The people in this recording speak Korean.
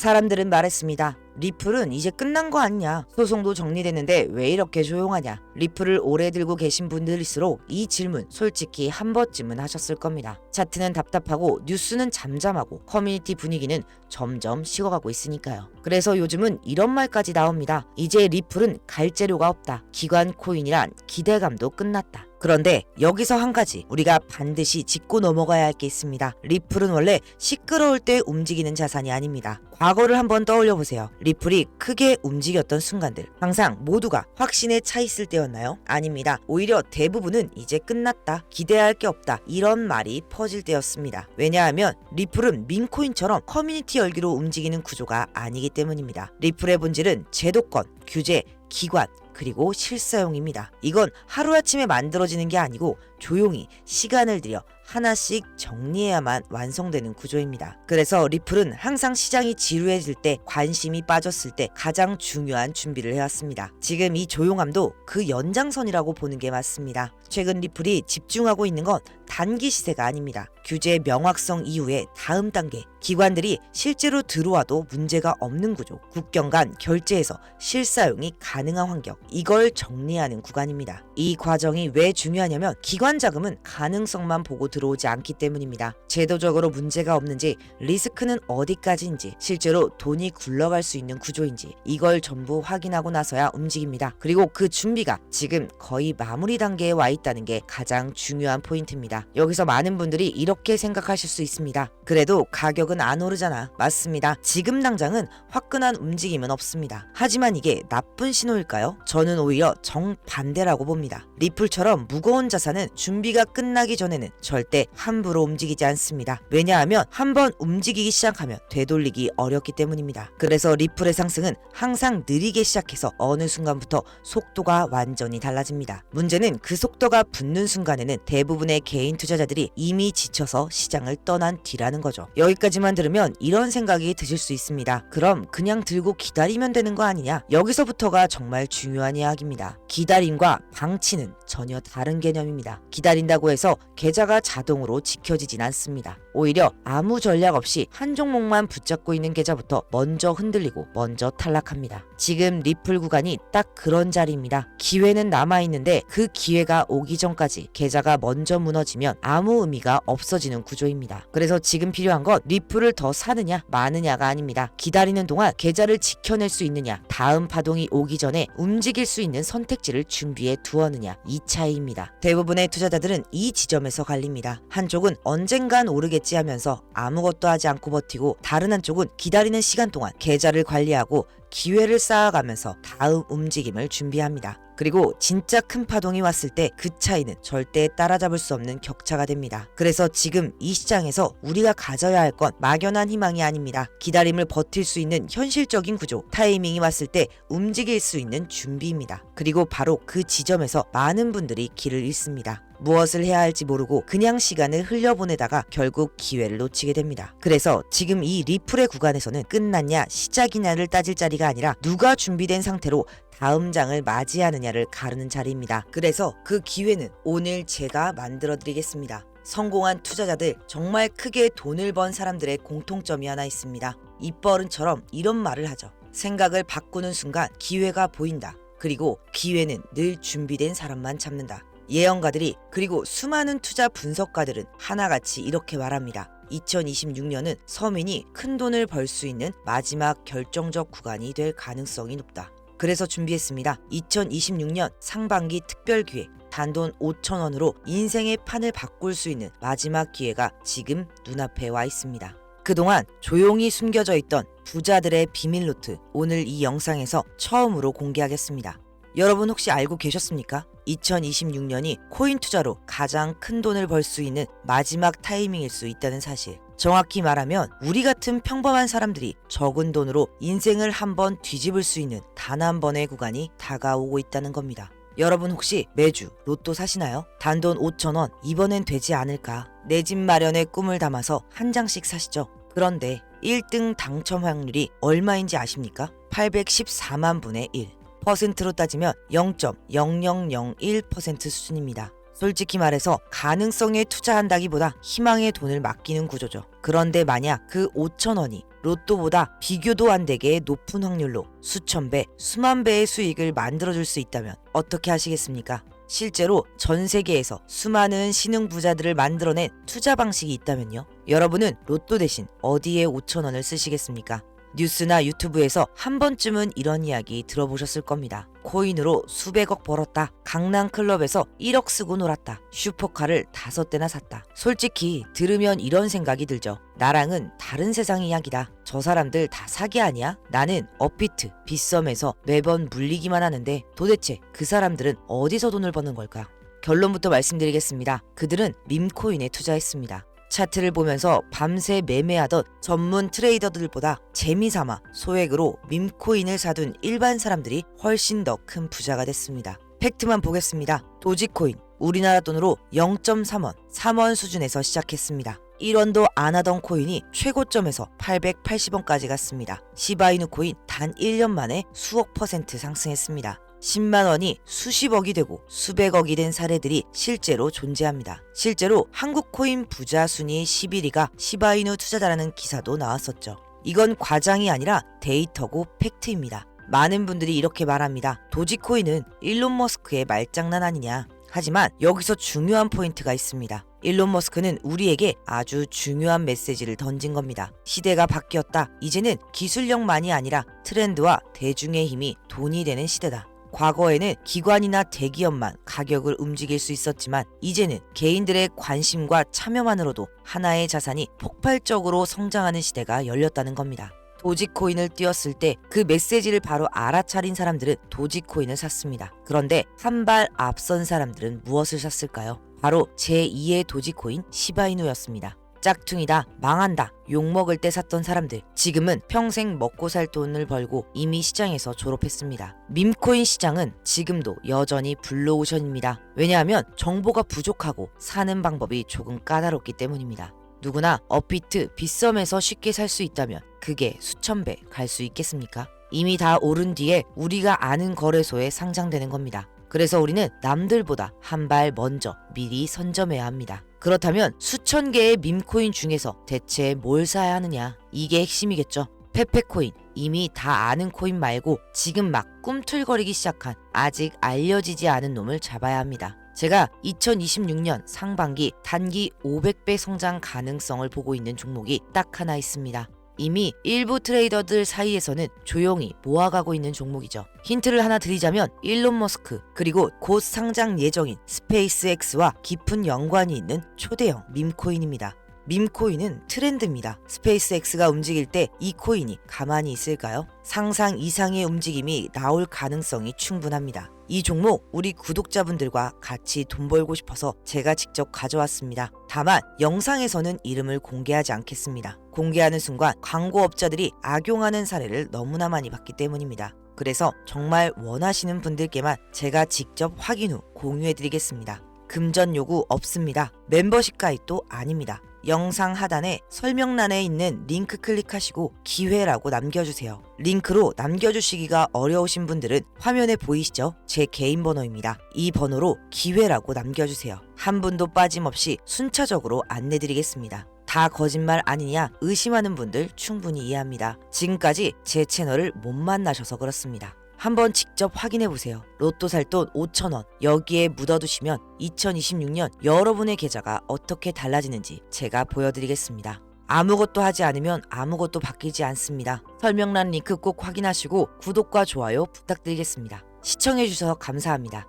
사람들은 말했습니다. 리플은 이제 끝난 거 아니냐? 소송도 정리됐는데 왜 이렇게 조용하냐? 리플을 오래 들고 계신 분들일수록 이 질문 솔직히 한 번쯤은 하셨을 겁니다. 차트는 답답하고 뉴스는 잠잠하고 커뮤니티 분위기는 점점 식어가고 있으니까요. 그래서 요즘은 이런 말까지 나옵니다. 이제 리플은 갈재료가 없다. 기관 코인이란 기대감도 끝났다. 그런데 여기서 한 가지 우리가 반드시 짚고 넘어가야 할 게 있습니다. 리플은 원래 시끄러울 때 움직이는 자산이 아닙니다. 과거를 한번 떠올려 보세요. 리플이 크게 움직였던 순간들 항상 모두가 확신에 차 있을 때였나요? 아닙니다. 오히려 대부분은 이제 끝났다, 기대할 게 없다 이런 말이 퍼질 때였습니다. 왜냐하면 리플은 민코인처럼 커뮤니티 열기로 움직이는 구조가 아니기 때문입니다. 리플의 본질은 제도권, 규제, 기관 그리고 실사용입니다. 이건 하루아침에 만들어지는 게 아니고 조용히 시간을 들여 하나씩 정리해야만 완성되는 구조입니다. 그래서 리플은 항상 시장이 지루해질 때, 관심이 빠졌을 때 가장 중요한 준비를 해왔습니다. 지금 이 조용함도 그 연장선이라고 보는 게 맞습니다. 최근 리플이 집중하고 있는 건 단기 시세가 아닙니다. 규제 명확성 이후에 다음 단계, 기관들이 실제로 들어와도 문제가 없는 구조, 국경 간 결제에서 실사용이 가능한 환경, 이걸 정리하는 구간입니다. 이 과정이 왜 중요하냐면 기관 자금은 가능성만 보고 들어오지 않기 때문입니다. 제도적으로 문제가 없는지, 리스크는 어디까지인지, 실제로 돈이 굴러갈 수 있는 구조인지 이걸 전부 확인하고 나서야 움직입니다. 그리고 그 준비가 지금 거의 마무리 단계에 와 있다는 게 가장 중요한 포인트입니다. 여기서 많은 분들이 이렇게 생각하실 수 있습니다. 그래도 가격은 안 오르잖아. 맞습니다. 지금 당장은 화끈한 움직임은 없습니다. 하지만 이게 나쁜 신호일까요? 저는 오히려 정반대라고 봅니다. 리플처럼 무거운 자산은 준비가 끝나기 전에는 절대 함부로 움직이지 않습니다. 왜냐하면 한번 움직이기 시작하면 되돌리기 어렵기 때문입니다. 그래서 리플의 상승은 항상 느리게 시작해서 어느 순간부터 속도가 완전히 달라집니다. 문제는 그 속도가 붙는 순간에는 대부분의 개인 투자자들이 이미 지쳐서 시장을 떠난 뒤라는 거죠. 여기까지만 들으면 이런 생각이 드실 수 있습니다. 그럼 그냥 들고 기다리면 되는 거 아니냐? 여기서부터가 정말 중요한 이야기입니다. 기다림과 방치는 전혀 다른 개념입니다. 기다린다고 해서 계좌가 자동으로 지켜지진 않습니다. 오히려 아무 전략 없이 한 종목만 붙잡고 있는 계좌부터 먼저 흔들리고 먼저 탈락합니다. 지금 리플 구간이 딱 그런 자리입니다. 기회는 남아있는데 그 기회가 오기 전까지 계좌가 먼저 무너지면 아무 의미가 없어지는 구조입니다. 그래서 지금 필요한 건 리플을 더 사느냐 마느냐가 아닙니다. 기다리는 동안 계좌를 지켜낼 수 있느냐, 다음 파동이 오기 전에 움직일 수 있는 선택지를 준비해 두었느냐, 이 차이입니다. 대부분의 투자자들은 이 지점에서 갈립니다. 한쪽은 언젠간 오르겠지 하면서 아무것도 하지 않고 버티고, 다른 한쪽은 기다리는 시간 동안 계좌를 관리하고 기회를 쌓아가면서 다음 움직임을 준비합니다. 그리고 진짜 큰 파동이 왔을 때 그 차이는 절대 따라잡을 수 없는 격차가 됩니다. 그래서 지금 이 시장에서 우리가 가져야 할 건 막연한 희망이 아닙니다. 기다림을 버틸 수 있는 현실적인 구조, 타이밍이 왔을 때 움직일 수 있는 준비입니다. 그리고 바로 그 지점에서 많은 분들이 길을 잃습니다. 무엇을 해야 할지 모르고 그냥 시간을 흘려보내다가 결국 기회를 놓치게 됩니다. 그래서 지금 이 리플의 구간에서는 끝났냐 시작이냐를 따질 자리가 아니라 누가 준비된 상태로 다음 장을 맞이하느냐를 가르는 자리입니다. 그래서 그 기회는 오늘 제가 만들어 드리겠습니다. 성공한 투자자들, 정말 크게 돈을 번 사람들의 공통점이 하나 있습니다. 입버릇처럼 이런 말을 하죠. 생각을 바꾸는 순간 기회가 보인다. 그리고 기회는 늘 준비된 사람만 잡는다. 예언가들이, 그리고 수많은 투자 분석가들은 하나같이 이렇게 말합니다. 2026년은 서민이 큰 돈을 벌 수 있는 마지막 결정적 구간이 될 가능성이 높다. 그래서 준비했습니다. 2026년 상반기 특별기회, 단돈 5,000원으로 인생의 판을 바꿀 수 있는 마지막 기회가 지금 눈앞에 와 있습니다. 그동안 조용히 숨겨져 있던 부자들의 비밀 노트, 오늘 이 영상에서 처음으로 공개하겠습니다. 여러분 혹시 알고 계셨습니까? 2026년이 코인 투자로 가장 큰 돈을 벌 수 있는 마지막 타이밍일 수 있다는 사실. 정확히 말하면 우리 같은 평범한 사람들이 적은 돈으로 인생을 한번 뒤집을 수 있는 단 한 번의 구간이 다가오고 있다는 겁니다. 여러분 혹시 매주 로또 사시나요? 단돈 5,000원, 이번엔 되지 않을까? 내 집 마련의 꿈을 담아서 한 장씩 사시죠. 그런데 1등 당첨 확률이 얼마인지 아십니까? 814만 분의 1. 퍼센트로 따지면 0.0001% 수준입니다. 솔직히 말해서 가능성에 투자한다기보다 희망에 돈을 맡기는 구조죠. 그런데 만약 그 5천 원이 로또보다 비교도 안 되게 높은 확률로 수천 배, 수만 배의 수익을 만들어줄 수 있다면 어떻게 하시겠습니까? 실제로 전 세계에서 수많은 신흥 부자들을 만들어낸 투자 방식이 있다면요. 여러분은 로또 대신 어디에 5천 원을 쓰시겠습니까? 뉴스나 유튜브에서 한 번쯤은 이런 이야기 들어보셨을 겁니다. 코인으로 수백억 벌었다. 강남 클럽에서 1억 쓰고 놀았다. 슈퍼카를 5대나 샀다. 솔직히 들으면 이런 생각이 들죠. 나랑은 다른 세상 이야기다. 저 사람들 다 사기 아니야? 나는 업비트, 빗썸에서 매번 물리기만 하는데 도대체 그 사람들은 어디서 돈을 버는 걸까? 결론부터 말씀드리겠습니다. 그들은 밈코인에 투자했습니다. 차트를 보면서 밤새 매매하던 전문 트레이더들보다 재미삼아 소액으로 밈코인을 사둔 일반 사람들이 훨씬 더 큰 부자가 됐습니다. 팩트만 보겠습니다. 도지코인, 우리나라 돈으로 0.3원, 3원 수준에서 시작했습니다. 1원도 안 하던 코인이 최고점에서 880원까지 갔습니다. 시바이누 코인 단 1년 만에 수억 퍼센트 상승했습니다. 10만 원이 수십억이 되고 수백억이 된 사례들이 실제로 존재합니다. 실제로 한국 코인 부자 순위 11위가 시바이누 투자자라는 기사도 나왔었죠. 이건 과장이 아니라 데이터고 팩트입니다. 많은 분들이 이렇게 말합니다. 도지코인은 일론 머스크의 말장난 아니냐. 하지만 여기서 중요한 포인트가 있습니다. 일론 머스크는 우리에게 아주 중요한 메시지를 던진 겁니다. 시대가 바뀌었다. 이제는 기술력만이 아니라 트렌드와 대중의 힘이 돈이 되는 시대다. 과거에는 기관이나 대기업만 가격을 움직일 수 있었지만 이제는 개인들의 관심과 참여만으로도 하나의 자산이 폭발적으로 성장하는 시대가 열렸다는 겁니다. 도지코인을 띄웠을 때 그 메시지를 바로 알아차린 사람들은 도지코인을 샀습니다. 그런데 한 발 앞선 사람들은 무엇을 샀을까요? 바로 제2의 도지코인 시바이누였습니다. 짝퉁이다, 망한다, 욕먹을 때 샀던 사람들, 지금은 평생 먹고 살 돈을 벌고 이미 시장에서 졸업했습니다. 밈코인 시장은 지금도 여전히 블루오션입니다. 왜냐하면 정보가 부족하고 사는 방법이 조금 까다롭기 때문입니다. 누구나 업비트, 빗썸에서 쉽게 살 수 있다면 그게 수천 배 갈 수 있겠습니까? 이미 다 오른 뒤에 우리가 아는 거래소에 상장되는 겁니다. 그래서 우리는 남들보다 한 발 먼저 미리 선점해야 합니다. 그렇다면 수천 개의 밈코인 중에서 대체 뭘 사야 하느냐? 이게 핵심이겠죠. 페페코인, 이미 다 아는 코인 말고 지금 막 꿈틀거리기 시작한 아직 알려지지 않은 놈을 잡아야 합니다. 제가 2026년 상반기 단기 500배 성장 가능성을 보고 있는 종목이 딱 하나 있습니다. 이미 일부 트레이더들 사이에서는 조용히 모아가고 있는 종목이죠. 힌트를 하나 드리자면 일론 머스크 그리고 곧 상장 예정인 스페이스X와 깊은 연관이 있는 초대형 밈코인입니다. 밈코인은 트렌드입니다. 스페이스X가 움직일 때 이 코인이 가만히 있을까요? 상상 이상의 움직임이 나올 가능성이 충분합니다. 이 종목 우리 구독자분들과 같이 돈 벌고 싶어서 제가 직접 가져왔습니다. 다만 영상에서는 이름을 공개하지 않겠습니다. 공개하는 순간 광고업자들이 악용하는 사례를 너무나 많이 봤기 때문입니다. 그래서 정말 원하시는 분들께만 제가 직접 확인 후 공유해드리겠습니다. 금전 요구 없습니다. 멤버십 가입도 아닙니다. 영상 하단에 설명란에 있는 링크 클릭하시고 기회라고 남겨주세요. 링크로 남겨주시기가 어려우신 분들은 화면에 보이시죠? 제 개인 번호입니다. 이 번호로 기회라고 남겨주세요. 한 분도 빠짐없이 순차적으로 안내드리겠습니다. 다 거짓말 아니냐 의심하는 분들 충분히 이해합니다. 지금까지 제 채널을 못 만나셔서 그렇습니다. 한번 직접 확인해보세요. 로또 살 돈 5,000원 여기에 묻어두시면 2026년 여러분의 계좌가 어떻게 달라지는지 제가 보여드리겠습니다. 아무것도 하지 않으면 아무것도 바뀌지 않습니다. 설명란 링크 꼭 확인하시고 구독과 좋아요 부탁드리겠습니다. 시청해주셔서 감사합니다.